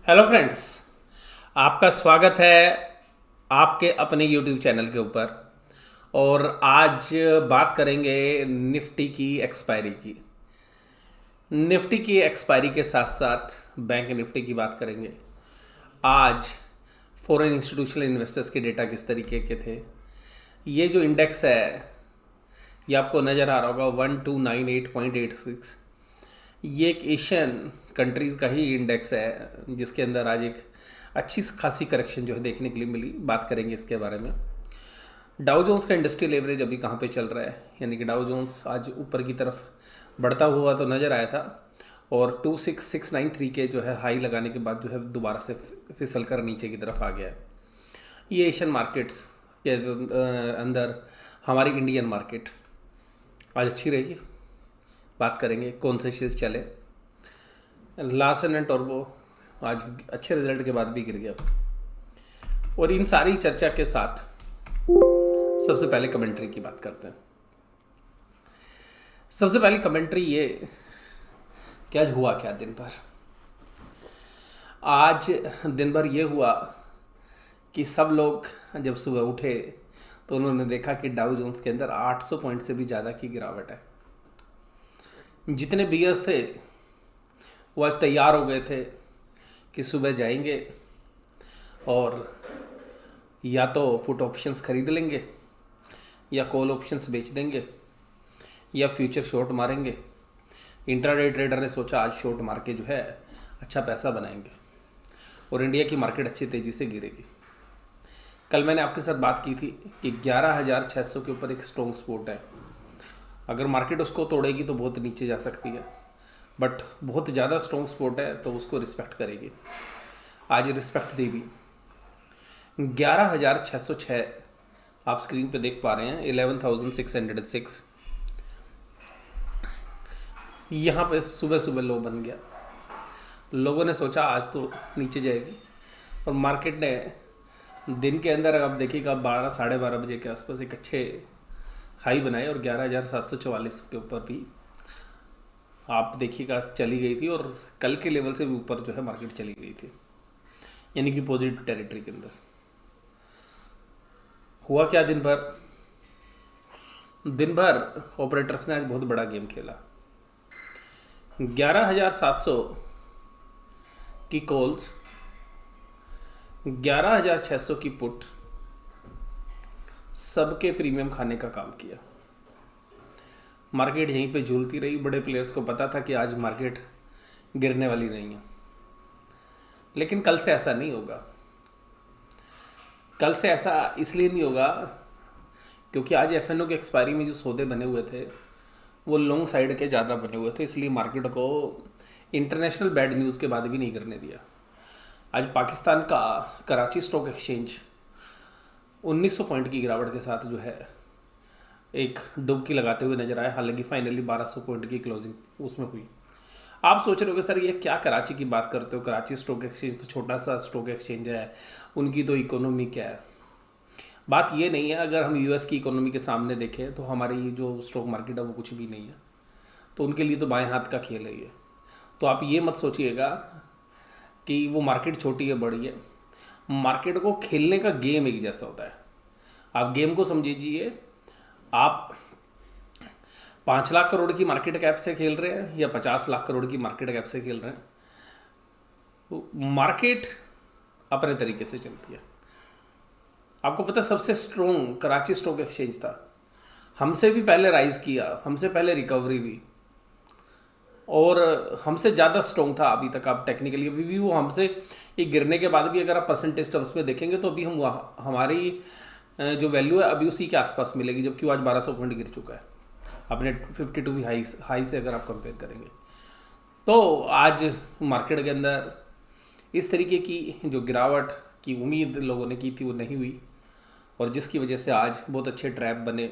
Hello friends. आपका स्वागत है आपके अपने यूट्यूब चैनल के ऊपर। और आज बात करेंगे निफ्टी की एक्सपायरी की। निफ्टी की एक्सपायरी के साथ साथ बैंक निफ्टी की बात करेंगे। आज फॉरेन इंस्टीट्यूशनल इन्वेस्टर्स के डेटा किस तरीके के थे। ये जो इंडेक्स है ये आपको नज़र आ रहा होगा 1298.86। ये एक एशियन कंट्रीज़ का ही इंडेक्स है जिसके अंदर आज एक अच्छी खासी करेक्शन जो है देखने के लिए मिली। बात करेंगे इसके बारे में। डाउ जोन्स का इंडस्ट्रियल एवरेज अभी कहाँ पे चल रहा है, यानी कि डाउ जोन्स आज ऊपर की तरफ बढ़ता हुआ तो नज़र आया था और 26693 के जो है हाई लगाने के बाद जो है दोबारा से फिसल कर नीचे की तरफ आ गया है। ये एशियन मार्केट्स के अंदर हमारी इंडियन मार्केट आज अच्छी रही। बात करेंगे कौन से शेयर्स चले। लार्सन एंड टोब्रो आज अच्छे रिजल्ट के बाद भी गिर गया। और इन सारी चर्चा के साथ सबसे पहले कमेंट्री की बात करते हैं। सबसे पहली कमेंट्री ये कि आज हुआ क्या दिन भर। आज दिन भर ये हुआ कि सब लोग जब सुबह उठे तो उन्होंने देखा कि डाउ जोन्स के अंदर 800 पॉइंट से भी ज़्यादा की गिरावट है। जितने बियर्स थे वो आज तैयार हो गए थे कि सुबह जाएंगे और या तो पुट ऑप्शंस खरीद लेंगे या कॉल ऑप्शंस बेच देंगे या फ्यूचर शॉर्ट मारेंगे। इंट्राडे ट्रेडर ने सोचा आज शॉर्ट मार के जो है अच्छा पैसा बनाएंगे और इंडिया की मार्केट अच्छी तेज़ी से गिरेगी। कल मैंने आपके साथ बात की थी कि 11,600 के ऊपर एक स्ट्रॉन्ग सपोर्ट है। अगर मार्केट उसको तोड़ेगी तो बहुत नीचे जा सकती है, बट बहुत ज़्यादा स्ट्रॉन्ग सपोर्ट है तो उसको रिस्पेक्ट करेगी। आज रिस्पेक्ट दी भी 11,606 आप स्क्रीन पे देख पा रहे हैं। 11,606 यहाँ पे सुबह सुबह लो बन गया। लोगों ने सोचा आज तो नीचे जाएगी और मार्केट ने दिन के अंदर आप देखिएगा 12 साढ़े 12 बजे के आसपास एक अच्छे हाई बनाए और 11,744 के ऊपर भी आप देखिएगा चली गई थी और कल के लेवल से भी ऊपर जो है मार्केट चली गई थी, यानी कि पॉजिटिव टेरिटरी के अंदर। हुआ क्या दिन भर। दिन भर ऑपरेटर्स ने आज बहुत बड़ा गेम खेला। 11,700 की कॉल्स, 11,600 की पुट, सबके प्रीमियम खाने का काम किया। मार्केट यहीं पे झूलती रही। बड़े प्लेयर्स को पता था कि आज मार्केट गिरने वाली नहीं है, लेकिन कल से ऐसा नहीं होगा। कल से ऐसा इसलिए नहीं होगा क्योंकि आज एफएनओ के एक्सपायरी में जो सौदे बने हुए थे वो लॉन्ग साइड के ज़्यादा बने हुए थे, इसलिए मार्केट को इंटरनेशनल बैड न्यूज़ के बाद भी नहीं करने दिया। आज पाकिस्तान का कराची स्टॉक एक्सचेंज 1900 पॉइंट की गिरावट के साथ जो है एक डुबकी लगाते हुए नजर आया। हालांकि फाइनली 1200 पॉइंट की क्लोजिंग उसमें हुई। आप सोच रहे हो सर ये क्या कराची की बात करते हो, कराची स्टॉक एक्सचेंज तो छोटा सा स्टॉक एक्सचेंज है, उनकी तो इकोनॉमी क्या है। बात ये नहीं है। अगर हम यूएस की इकोनॉमी के सामने देखें तो हमारी जो स्टॉक मार्केट है वो कुछ भी नहीं है, तो उनके लिए तो बाएं हाथ का खेल है ये। तो आप ये मत सोचिएगा कि वो मार्केट छोटी है बड़ी है। मार्केट को खेलने का गेम एक जैसा होता है। आप गेम को समझिए। आप 5 लाख करोड़ की मार्केट कैप से खेल रहे हैं या 50 लाख करोड़ की मार्केट कैप से खेल रहे हैं, तो मार्केट अपने तरीके से चलती है। आपको पता है सबसे स्ट्रॉन्ग कराची स्टॉक एक्सचेंज था, हमसे भी पहले राइज किया, हमसे पहले रिकवरी हुई और हमसे ज़्यादा स्ट्रॉन्ग था अभी तक। आप टेक्निकली अभी भी वो हमसे ये गिरने के बाद भी अगर आप परसेंटेज टर्म्स में देखेंगे तो अभी हम हमारी जो वैल्यू है अभी उसी के आसपास मिलेगी, जबकि वो आज 1200 पॉइंट गिर चुका है अपने 52 भी हाई से अगर आप कंपेयर करेंगे। तो आज मार्केट के अंदर इस तरीके की जो गिरावट की उम्मीद लोगों ने की थी वो नहीं हुई और जिसकी वजह से आज बहुत अच्छे ट्रैप बने।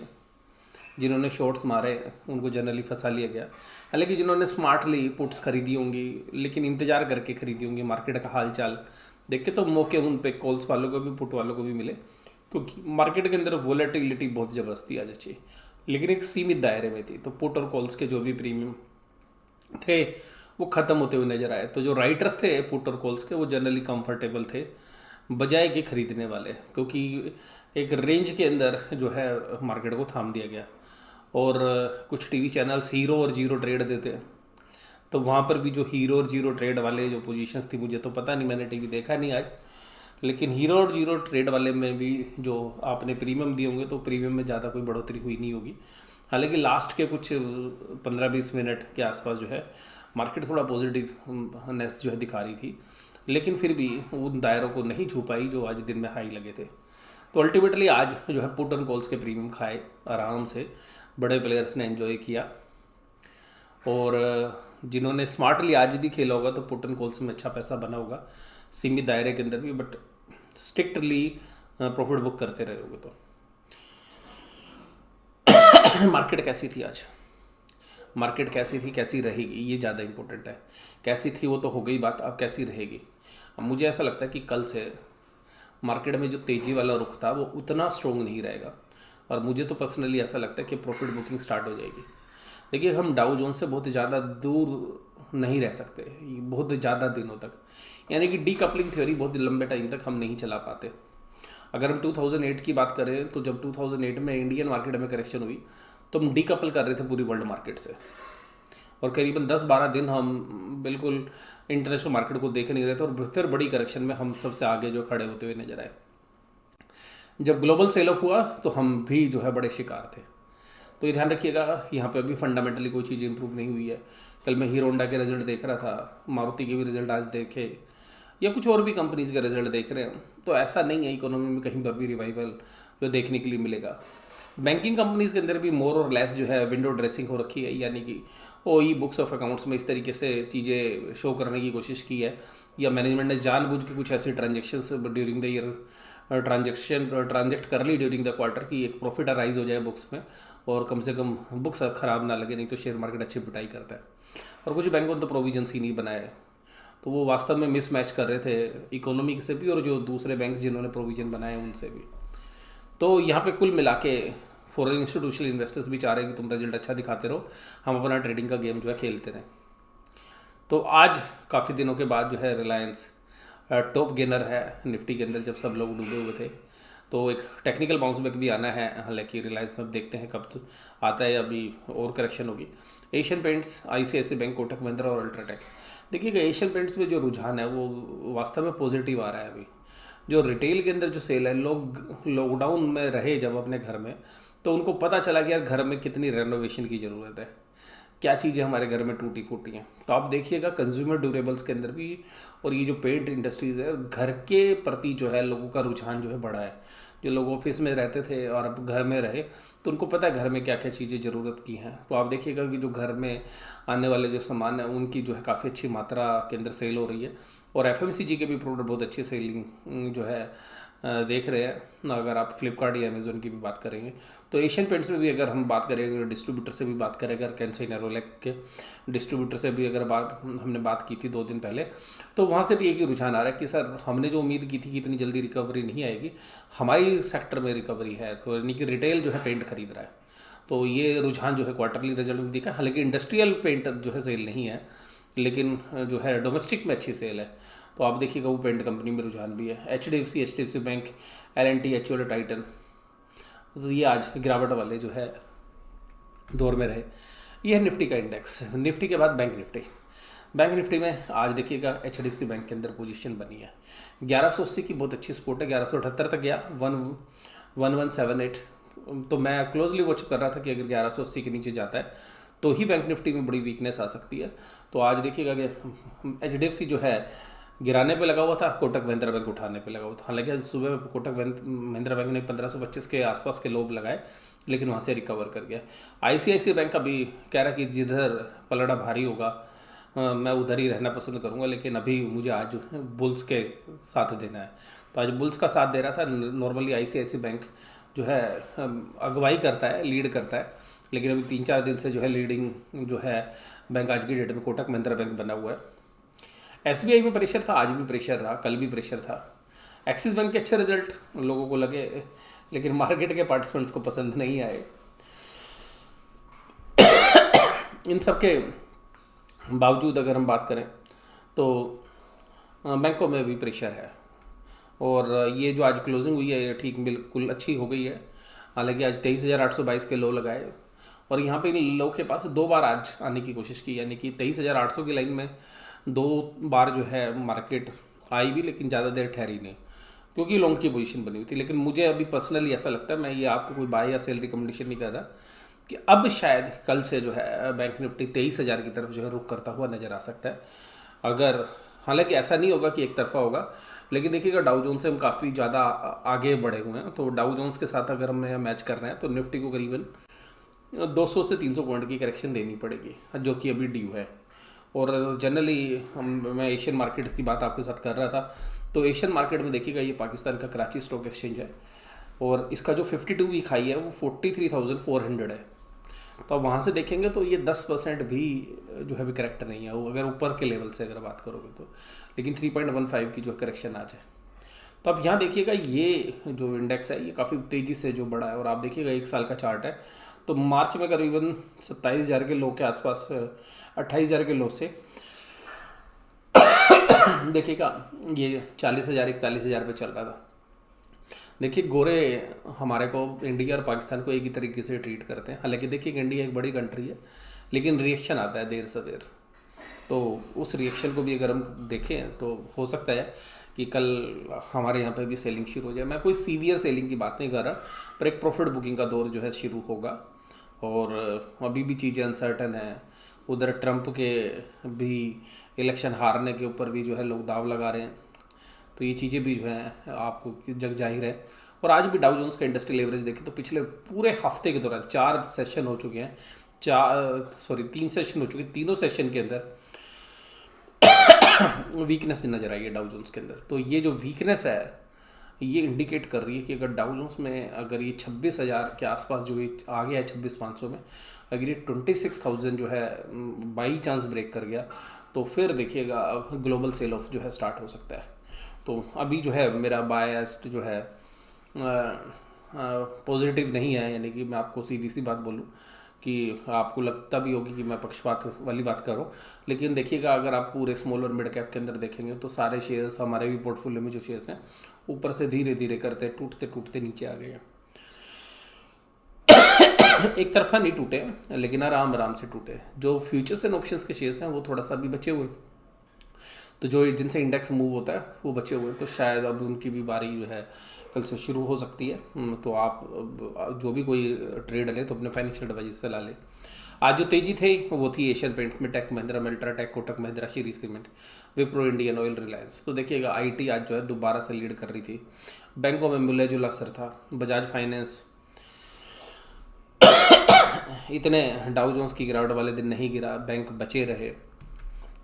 जिन्होंने शॉर्ट्स मारे उनको जनरली फंसा लिया गया। हालांकि जिन्होंने स्मार्टली पुट्स खरीदी होंगी लेकिन इंतज़ार करके खरीदी होंगी मार्केट का हाल चाल देख के, तो मौके उन पे कॉल्स वालों को भी पुट वालों को भी मिले, क्योंकि मार्केट के अंदर वोलेटिलिटी बहुत ज़बरदस्त थी आज अच्छी, लेकिन एक सीमित दायरे में थी। तो पुट और कॉल्स के जो भी प्रीमियम थे वो ख़त्म होते हुए नज़र आए। तो जो राइटर्स थे पुट और कॉल्स के वो जनरली कंफर्टेबल थे बजाय कि खरीदने वाले, क्योंकि एक रेंज के अंदर जो है मार्केट को थाम दिया गया। और कुछ टीवी चैनल्स हीरो और जीरो ट्रेड देते हैं, तो वहाँ पर भी जो हीरो और जीरो ट्रेड वाले जो पोजीशंस थी, मुझे तो पता नहीं, मैंने टीवी देखा नहीं आज, लेकिन हीरो और जीरो ट्रेड वाले में भी जो आपने प्रीमियम दिए होंगे तो प्रीमियम में ज़्यादा कोई बढ़ोतरी हुई नहीं होगी। हालांकि लास्ट के कुछ 15-20 मिनट के आसपास जो है मार्केट थोड़ा पॉजिटिवनेस जो है दिखा रही थी, लेकिन फिर भी उन दायरों को नहीं छू पाई जो आज दिन में हाई लगे थे। तो अल्टीमेटली आज जो है पुट एंड कॉल्स के प्रीमियम खाए आराम से, बड़े प्लेयर्स ने एंजॉय किया। और जिन्होंने स्मार्टली आज भी खेला होगा तो पुट एंड कॉल्स में अच्छा पैसा बना होगा, सीमित दायरे के अंदर भी, बट स्ट्रिक्टली प्रॉफिट बुक करते रहे होगे। तो मार्केट कैसी थी आज, मार्केट कैसी थी, कैसी रहेगी, ये ज़्यादा इंपॉर्टेंट है। कैसी थी वो तो हो गई बात, अब कैसी रहेगी। अब मुझे ऐसा लगता है कि कल से मार्केट में जो तेज़ी वाला रुख था वो उतना स्ट्रॉन्ग नहीं रहेगा, और मुझे तो पर्सनली ऐसा लगता है कि प्रॉफिट बुकिंग स्टार्ट हो जाएगी। देखिए, हम डाउ जोन से बहुत ज़्यादा दूर नहीं रह सकते बहुत ज़्यादा दिनों तक, यानी कि डीकपलिंग थ्योरी बहुत लंबे टाइम तक हम नहीं चला पाते। अगर हम 2008 की बात करें तो जब 2008 में इंडियन मार्केट में करेक्शन हुई तो हम डीकपल कर रहे थे पूरी वर्ल्ड मार्केट से, और करीबन 10-12 दिन हम बिल्कुल इंटरनेशनल मार्केट को देख नहीं रहे थे, और फिर बड़ी करेक्शन में हम सबसे आगे जो खड़े होते हुए नजर आए। जब ग्लोबल सेल ऑफ हुआ तो हम भी जो है बड़े शिकार थे। तो ये ध्यान रखिएगा, यहाँ पे अभी फंडामेंटली कोई चीज़ इंप्रूव नहीं हुई है। कल मैं हीरो होंडा के रिजल्ट देख रहा था, मारुति के भी रिजल्ट आज देखे, या कुछ और भी कंपनीज के रिजल्ट देख रहे हैं, तो ऐसा नहीं है इकोनॉमी में कहीं पर भी रिवाइवल जो देखने के लिए मिलेगा। बैंकिंग कंपनीज के अंदर भी मोर और लेस जो है विंडो ड्रेसिंग हो रखी है, यानी कि ओ ई बुक्स ऑफ अकाउंट्स में इस तरीके से चीज़ें शो करने की कोशिश की है, या मैनेजमेंट ने जानबूझ के कुछ ऐसे ट्रांजेक्शन्स ड्यूरिंग द ईयर ट्रांजेक्ट कर ली ड्यूरिंग द क्वार्टर की एक प्रॉफिट अराइज हो जाए बुक्स में, और कम से कम बुक्स ख़राब ना लगे, नहीं तो शेयर मार्केट अच्छी पिटाई करता है। और कुछ बैंकों ने तो प्रोविजंस ही नहीं बनाए, तो वो वास्तव में मिसमैच कर रहे थे इकोनॉमी से भी और जो दूसरे बैंक जिन्होंने प्रोविजन बनाए उनसे भी। तो यहाँ पे कुल मिला के फॉरेन इंस्टीट्यूशनल इन्वेस्टर्स भी चाह रहे हैं कि तुम रिजल्ट अच्छा दिखाते रहो, हम अपना ट्रेडिंग का गेम जो है खेलते रहें। तो आज काफ़ी दिनों के बाद जो है रिलायंस टॉप गेनर है निफ्टी के अंदर, जब सब लोग डूबे हुए थे। तो एक टेक्निकल बाउंस बैक भी आना है, हालांकि रिलायंस में देखते हैं कब आता है, अभी और करेक्शन होगी। Asian paints, ICICI bank, Kotak Mahindra और अल्ट्राटेक, देखिएगा एशियन पेंट्स में जो रुझान है वो वास्तव में पॉजिटिव आ रहा है। अभी जो रिटेल के अंदर जो सेल है, लोग लॉकडाउन में रहे जब अपने घर में, तो उनको पता चला कि यार घर में कितनी रेनोवेशन की ज़रूरत है, क्या चीज़ें हमारे घर में टूटी फूटी हैं। तो आप देखिएगा कंज्यूमर ड्यूरेबल्स के अंदर भी, और ये जो पेंट इंडस्ट्रीज़ है, घर के प्रति जो है लोगों का रुझान जो है बढ़ा है। जो लोग ऑफिस में रहते थे और अब घर में रहे, तो उनको पता है घर में क्या क्या चीज़ें ज़रूरत की हैं। तो आप देखिएगा कि जो घर में आने वाले जो सामान है उनकी जो है काफ़ी अच्छी मात्रा के अंदर सेल हो रही है, और एफएमसीजी के भी प्रोडक्ट बहुत अच्छी सेलिंग जो है देख रहे हैं। अगर आप फ्लिपकार्ट या अमेज़ोन की भी बात करेंगे, तो एशियन पेंट्स में भी अगर हम बात करेंगे, डिस्ट्रीब्यूटर से भी बात करें, अगर कैंसई नेरोलैक के डिस्ट्रीब्यूटर से भी अगर हमने बात की थी 2 दिन पहले, तो वहाँ से भी एक ही रुझान आ रहा है कि सर हमने जो उम्मीद की थी कि इतनी जल्दी रिकवरी नहीं आएगी, हमारी सेक्टर में रिकवरी है। तो यानी कि रिटेल जो है पेंट खरीद रहा है, तो ये रुझान जो है क्वार्टरली रिजल्ट में दिखा। हालांकि इंडस्ट्रियल पेंट जो है सेल नहीं है, लेकिन जो है डोमेस्टिक में अच्छी सेल है। तो आप देखिएगा वो पेंट कंपनी में रुझान भी है। HDFC bank, LNT, HUL, Titan, तो ये आज गिरावट वाले जो है दौर में रहे। ये है निफ्टी का इंडेक्स। निफ्टी के बाद बैंक निफ्टी में आज देखिएगा एचडीएफसी बैंक के अंदर पोजीशन बनी है 1180 की, बहुत अच्छी सपोर्ट है। 1178 तक गया, 1178। तो मैं क्लोजली वॉच कर रहा था कि अगर 1180 के नीचे जाता है तो ही बैंक निफ्टी में बड़ी वीकनेस आ सकती है। तो आज देखिएगा कि एचडीएफसी जो है गिराने पे लगा हुआ था, कोटक महिंद्रा बैंक उठाने पे लगा हुआ था। हालांकि आज सुबह कोटक महिंद्रा बैंक ने 1525 के आसपास के लोब लगाए, लेकिन वहाँ से रिकवर कर गया। आईसीआईसीआई बैंक अभी कह रहा कि जिधर पलड़ा भारी होगा मैं उधर ही रहना पसंद करूँगा, लेकिन अभी मुझे आज बुल्स के साथ देना है। तो आज बुल्स का साथ दे रहा था। नॉर्मली आईसीआईसीआई बैंक जो है अगुवाई करता है, लीड करता है, लेकिन अभी 3-4 दिन से जो है लीडिंग जो है बैंक आज की डेट में कोटक महिंद्रा बैंक बना हुआ है। एसबीआई में प्रेशर था, आज भी प्रेशर रहा, कल भी प्रेशर था। एक्सिस बैंक के अच्छे रिजल्ट लोगों को लगे, लेकिन मार्केट के पार्टिसिपेंट्स को पसंद नहीं आए। इन सब के बावजूद अगर हम बात करें तो बैंकों में भी प्रेशर है। और ये जो आज क्लोजिंग हुई है ये ठीक बिल्कुल अच्छी हो गई है। हालांकि आज 23,822 के लो लगाए और यहाँ पे लो के पास 2 बार आज आने की कोशिश की, यानी कि 23,800 की लाइन में 2 बार जो है मार्केट आई भी, लेकिन ज़्यादा देर ठहरी नहीं क्योंकि लॉन्ग की पोजीशन बनी हुई थी। लेकिन मुझे अभी पर्सनली ऐसा लगता है, मैं ये आपको कोई बाय या सेल रिकमेंडेशन नहीं कर रहा, कि अब शायद कल से जो है बैंक निफ्टी 23,000 की तरफ जो है रुख करता हुआ नज़र आ सकता है। अगर हालांकि ऐसा नहीं होगा कि एक तरफा होगा, लेकिन देखिएगा डाउ जोन्स से हम काफ़ी ज़्यादा आगे बढ़े हुए हैं। तो डाउ जोन्स के साथ अगर हमें मैच करना है तो निफ्टी को करीबन 200 से 300 पॉइंट की करेक्शन देनी पड़ेगी, जो कि अभी ड्यू है। और जनरली मैं एशियन मार्केट्स की बात आपके साथ कर रहा था, तो एशियन मार्केट में देखिएगा ये पाकिस्तान का कराची स्टॉक एक्सचेंज है और इसका जो 52 वीक हाई है वो 43,400 है। तो आप वहाँ से देखेंगे तो ये 10% भी जो है भी करेक्ट नहीं है, वो अगर ऊपर के लेवल से अगर बात करोगे तो। लेकिन 3.15 की जो करेक्शन आज है। तो अब यहाँ देखिएगा ये जो इंडेक्स है ये काफ़ी तेज़ी से जो बढ़ा है। और आप देखिएगा 1 साल का चार्ट है तो मार्च में करीबन 27,000 के लो के आसपास, 28,000 के लो से देखिएगा ये 40,000 41,000 पे चल रहा था। देखिए गोरे हमारे को, इंडिया और पाकिस्तान को एक ही तरीके से ट्रीट करते हैं। हालांकि देखिए इंडिया एक बड़ी कंट्री है, लेकिन रिएक्शन आता है देर से देर। तो उस रिएक्शन को भी अगर हम देखें तो हो सकता है कि कल हमारे यहाँ पे भी सेलिंग शुरू हो जाए। मैं कोई सीवियर सेलिंग की बात नहीं कर रहा, पर एक प्रॉफिट बुकिंग का दौर जो है शुरू होगा। और अभी भी चीज़ें अनसर्टन है। उधर ट्रंप के भी इलेक्शन हारने के ऊपर भी जो है लोग दाव लगा रहे हैं। तो ये चीज़ें भी जो है आपको जग जाहिर है। और आज भी डाउ जोन्स का इंडस्ट्रियल एवरेज देखें तो पिछले पूरे हफ्ते के दौरान 4 सेशन हो चुके हैं, 3 सेशन हो चुके हैं। तीनों सेशन के अंदर वीकनेस नज़र आई है डाउ जोन्स के अंदर। तो ये जो वीकनेस है ये इंडिकेट कर रही है कि अगर डाउ जोन्स में अगर ये 26,000 के आसपास जो ये आ गया है 26,500 में, अगर ये 26,000 जो है बाई चांस ब्रेक कर गया तो फिर देखिएगा ग्लोबल सेल ऑफ जो है स्टार्ट हो सकता है। तो अभी जो है मेरा बायस्ड जो है पॉजिटिव नहीं है, यानी कि मैं आपको सीधी सी बात बोलूँ कि आपको लगता भी होगी कि मैं पक्षपात वाली बात कर रहा हूँ। लेकिन देखिएगा अगर आप पूरे स्मॉल और मिड कैप के अंदर देखेंगे तो सारे शेयर्स हमारे भी पोर्टफोलियो में जो शेयर्स हैं ऊपर से धीरे धीरे करते टूटते टूटते नीचे आ गए हैं। एक तरफा नहीं टूटे, लेकिन आराम आराम से टूटे। जो फ्यूचर्स एंड ऑप्शंस के शेयर्स हैं वो थोड़ा सा भी बचे हुए हैं, तो जो जिनसे इंडेक्स मूव होता है वो बचे हुए हैं। तो शायद अब उनकी भी बारी जो है कल से शुरू हो सकती है। तो आप जो भी कोई ट्रेड ले तो अपने फाइनेंशियल एडवाइजर से ला ले। आज जो तेजी थी वो थी एशियन पेंट्स में, टेक महिंद्रा में, UltraTech, Kotak Mahindra, Shri cement, Wipro, Indian oil, Reliance. तो देखिएगा आईटी आज जो है दोबारा से लीड कर रही थी। बैंकों में मिले जुला असर था। बजाज फाइनेंस इतने डाउ जोन्स की गिरावट वाले दिन नहीं गिरा, बैंक बचे रहे।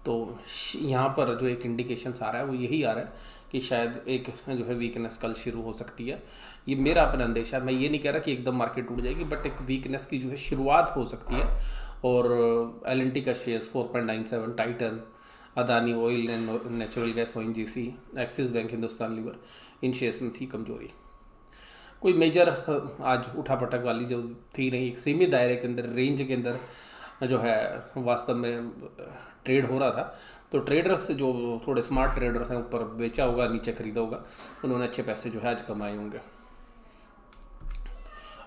तो यहाँ पर जो एक इंडिकेशंस आ रहा है वो यही आ रहा है कि शायद एक जो है वीकनेस कल शुरू हो सकती है। ये मेरा अपना अंदेशा है। मैं ये नहीं कह रहा कि एकदम मार्केट टूट जाएगी, बट एक वीकनेस की जो है शुरुआत हो सकती है। और एल&टी का shares 4.97, Titan, Adani oil and natural gas, ONGC, Axis bank, Hindustan Lever, इन शेयर्स में थी कमजोरी। कोई मेजर आज उठापटक वाली जो थी नहीं, एक सीमित दायरे के अंदर, रेंज के अंदर जो है वास्तव में ट्रेड हो रहा था। तो ट्रेडर्स जो थोड़े स्मार्ट ट्रेडर्स हैं, ऊपर बेचा होगा नीचे खरीदा होगा, उन्होंने अच्छे पैसे जो है आज कमाए होंगे।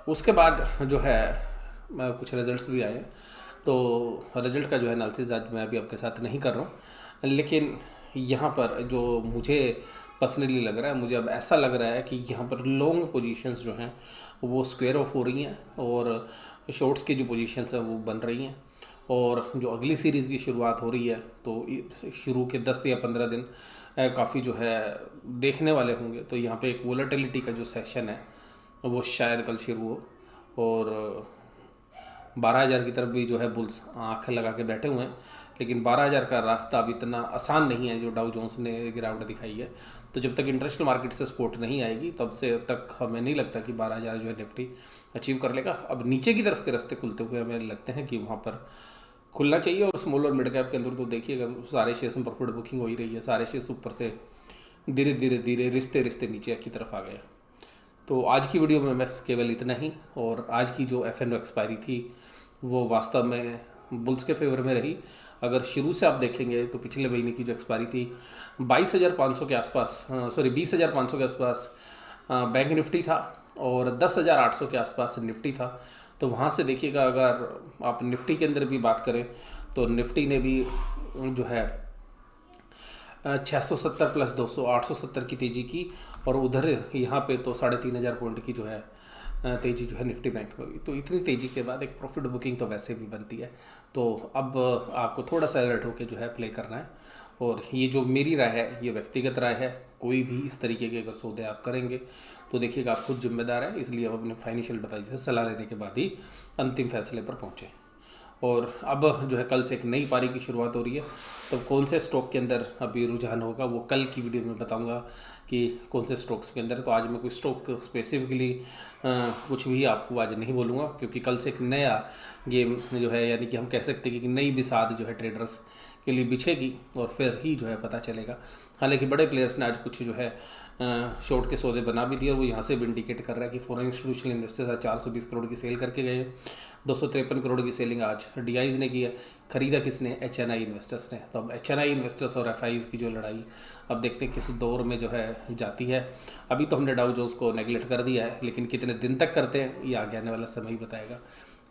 उसके बाद जो है कुछ रिजल्ट्स भी आए, तो रिजल्ट का जो है एनालिसिस आज मैं अभी आपके साथ नहीं कर रहा हूँ। लेकिन यहाँ पर जो मुझे पर्सनली लग रहा है, मुझे अब ऐसा लग रहा है कि यहाँ पर लॉन्ग पोजीशंस जो हैं वो स्क्वायर ऑफ हो रही हैं और शॉर्ट्स की जो पोजीशंस हैं वो बन रही हैं। और जो अगली सीरीज़ की शुरुआत हो रही है तो शुरू के 10 या 15 दिन काफ़ी जो है देखने वाले होंगे। तो यहाँ पे एक वोलेटिलिटी का जो सेशन है वो शायद कल शुरू हो। और 12,000 की तरफ भी जो है बुल्स आँख लगा के बैठे हुए हैं, लेकिन 12,000 का रास्ता अब इतना आसान नहीं है जो डाउ जोन्स ने गिरावट दिखाई है। तो जब तक इंटरनेशनल मार्केट से सपोर्ट नहीं आएगी तब से तक हमें नहीं लगता कि 12,000 जो है निफ्टी अचीव कर लेगा। अब नीचे की तरफ के रास्ते खुलते हुए हमें लगते हैं कि वहाँ पर खुलना चाहिए। और स्मॉल और मिड कैप के अंदर तो देखिएगा सारे शेयर्स में प्रॉफिट बुकिंग हो ही रही है। सारे शेयर्स ऊपर से धीरे धीरे धीरे रिश्ते रिश्ते नीचे की तरफ आ गए। तो आज की वीडियो में बस केवल इतना ही। और आज की जो F&O एक्सपायरी थी वो वास्तव में बुल्स के फेवर में रही। अगर शुरू से आप देखेंगे तो पिछले महीने की जो एक्सपायरी थी 22,500 के आसपास, सॉरी 20,500 के आसपास बैंक निफ्टी था और 10,800 के आसपास निफ्टी था। तो वहाँ से देखिएगा, अगर आप निफ्टी के अंदर भी बात करें तो निफ्टी ने भी जो है 670 प्लस 200 870 की तेज़ी की, और उधर यहाँ पे तो 3,500 पॉइंट की जो है तेज़ी जो है निफ्टी बैंक में हुई। तो इतनी तेज़ी के बाद एक प्रॉफिट बुकिंग तो वैसे भी बनती है। तो अब आपको थोड़ा सा अलर्ट होकर जो है प्ले करना है। और ये जो मेरी राय है, ये व्यक्तिगत राय है। कोई भी इस तरीके के अगर सौदे आप करेंगे तो देखिएगा आप खुद जिम्मेदार है, इसलिए आप अपने फाइनेंशियल एडवाइजर से सलाह लेने के बाद ही अंतिम फैसले पर पहुँचें। और अब जो है कल से एक नई पारी की शुरुआत हो रही है, तो कौन से स्टॉक के अंदर अभी रुझान होगा वो कल की वीडियो में बताऊंगा कि कौन से स्टॉक्स के अंदर। तो आज मैं कोई स्टॉक स्पेसिफिकली कुछ भी आपको आज नहीं बोलूँगा, क्योंकि कल से एक नया गेम जो है, यानी कि हम कह सकते हैं कि नई बिसात जो है ट्रेडर्स के लिए बिछेगी, और फिर ही जो है पता चलेगा। हालांकि बड़े प्लेयर्स ने आज कुछ जो है शॉर्ट के सौदे बना भी दिए, और वो यहाँ से भी इंडिकेट कर रहा है कि फॉरेन इंस्टीट्यूशनल इन्वेस्टर्स आज 420 करोड़ की सेल करके गए हैं। 253 करोड़ की सेलिंग आज डीआईज ने की है। खरीदा किसने? एचएनआई इन्वेस्टर्स ने। तो अब एचएनआई इन्वेस्टर्स और एफआईज की जो लड़ाई अब देखते हैं किस दौर में जो है जाती है। अभी तो हमने डाउ जोन्स को नेगलेक्ट कर दिया है, लेकिन कितने दिन तक करते हैं ये आगे आने वाला समय ही बताएगा।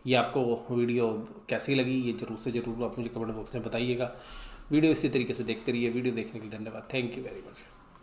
ये आपको वीडियो कैसी लगी ये जरूर से ज़रूर आप मुझे कमेंट बॉक्स में बताइएगा। वीडियो इसी तरीके से देखते रहिए। वीडियो देखने के लिए धन्यवाद। Thank you very much.